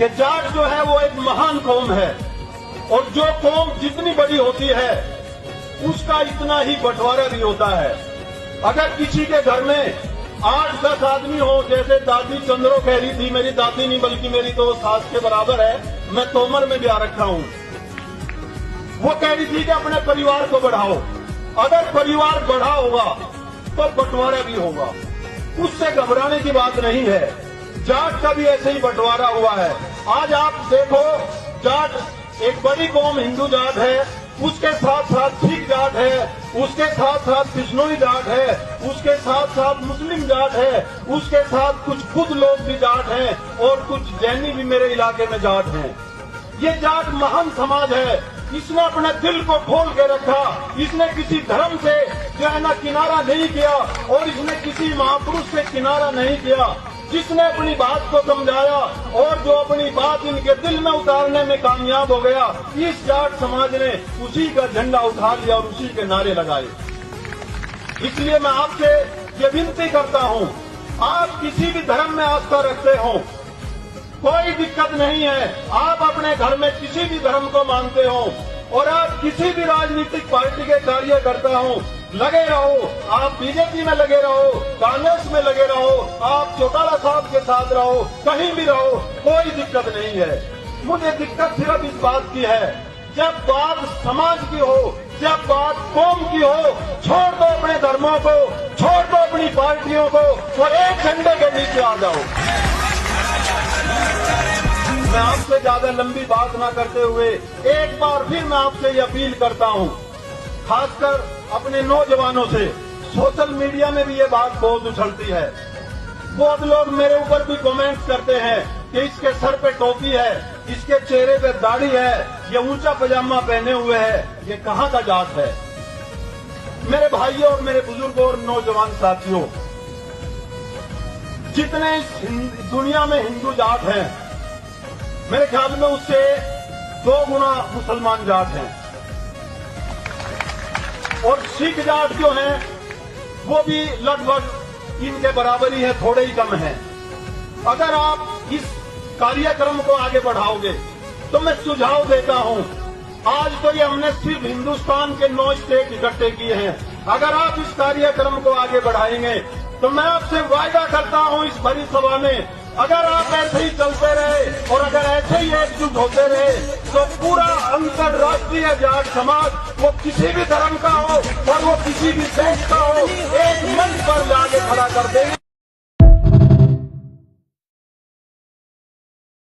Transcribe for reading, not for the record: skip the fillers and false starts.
कि जाट जो है वो एक महान कौम है और जो कौम जितनी बड़ी होती है उसका इतना ही बंटवारा भी होता है। अगर किसी के घर में 8-10 आदमी हो, जैसे दादी चंद्रो कह रही थी, मेरी दादी नहीं बल्कि मेरी तो सास के बराबर है, मैं तोमर में ब्याह रखा हूं, वो कह रही थी कि अपने परिवार को बढ़ाओ। अगर परिवार बढ़ा होगा तो बंटवारा भी होगा, उससे घबराने की बात नहीं है। जाट का भी ऐसे ही बंटवारा हुआ है। आज आप देखो, जाट एक बड़ी कौम हिंदू जाट है, उसके साथ साथ सिख जाट है, उसके साथ साथ बिश्नोई जाट है, उसके साथ साथ मुस्लिम जाट है, उसके साथ कुछ खुद लोग भी जाट हैं और कुछ जैनी भी मेरे इलाके में जाट हैं। ये जाट महान समाज है, इसने अपने दिल को खोल के रखा, इसने किसी धर्म से जो है ना किनारा नहीं किया और इसने किसी महापुरुष से किनारा नहीं किया। जिसने अपनी बात को समझाया और जो अपनी बात इनके दिल में उतारने में कामयाब हो गया, इस जाट समाज ने उसी का झंडा उठा लिया और उसी के नारे लगाए। इसलिए मैं आपसे ये विनती करता हूं, आप किसी भी धर्म में आस्था रखते हो, कोई दिक्कत नहीं है। आप अपने घर में किसी भी धर्म को मानते हो और आप किसी भी राजनीतिक पार्टी के कार्यकर्ता हो, लगे रहो। आप बीजेपी में लगे रहो, कांग्रेस में लगे रहो, आप चौटाला साहब के साथ रहो, कहीं भी रहो, कोई दिक्कत नहीं है। मुझे दिक्कत सिर्फ इस बात की है, जब बात समाज की हो, जब बात कौम की हो, छोड़ दो अपने धर्मों को, छोड़ दो अपनी पार्टियों को और एक झंडे के नीचे आ जाओ। मैं आपसे ज्यादा लंबी बात ना करते हुए एक बार फिर मैं आपसे ये अपील करता हूं, खासकर अपने नौजवानों से। सोशल मीडिया में भी ये बात बहुत उछलती है, बहुत लोग मेरे ऊपर भी कमेंट्स करते हैं कि इसके सर पे टोपी है, इसके चेहरे पे दाढ़ी है, ये ऊंचा पजामा पहने हुए है, ये कहां का जात है। मेरे भाइयों और मेरे बुजुर्गों और नौजवान साथियों, जितने इस दुनिया में हिंदू जाट हैं, मेरे ख्याल में उससे 2 गुना मुसलमान जाट हैं और सिख जाट जो हैं वो भी लगभग इनके बराबर ही है, थोड़े ही कम हैं। अगर आप इस कार्यक्रम को आगे बढ़ाओगे तो मैं सुझाव देता हूं, आज तो ये हमने सिर्फ हिंदुस्तान के 9 स्टेट इकट्ठे किए हैं, अगर आप इस कार्यक्रम को आगे बढ़ाएंगे तो मैं आपसे वायदा करता हूं इस भरी सभा में, अगर आप ऐसे ही चलते रहे और अगर ऐसे ही एकजुट होते रहे तो पूरा अंतर्राष्ट्रीय जाट समाज, वो किसी भी धर्म का हो और वो किसी भी देश का हो, एक मंच पर लाके खड़ा कर देंगे।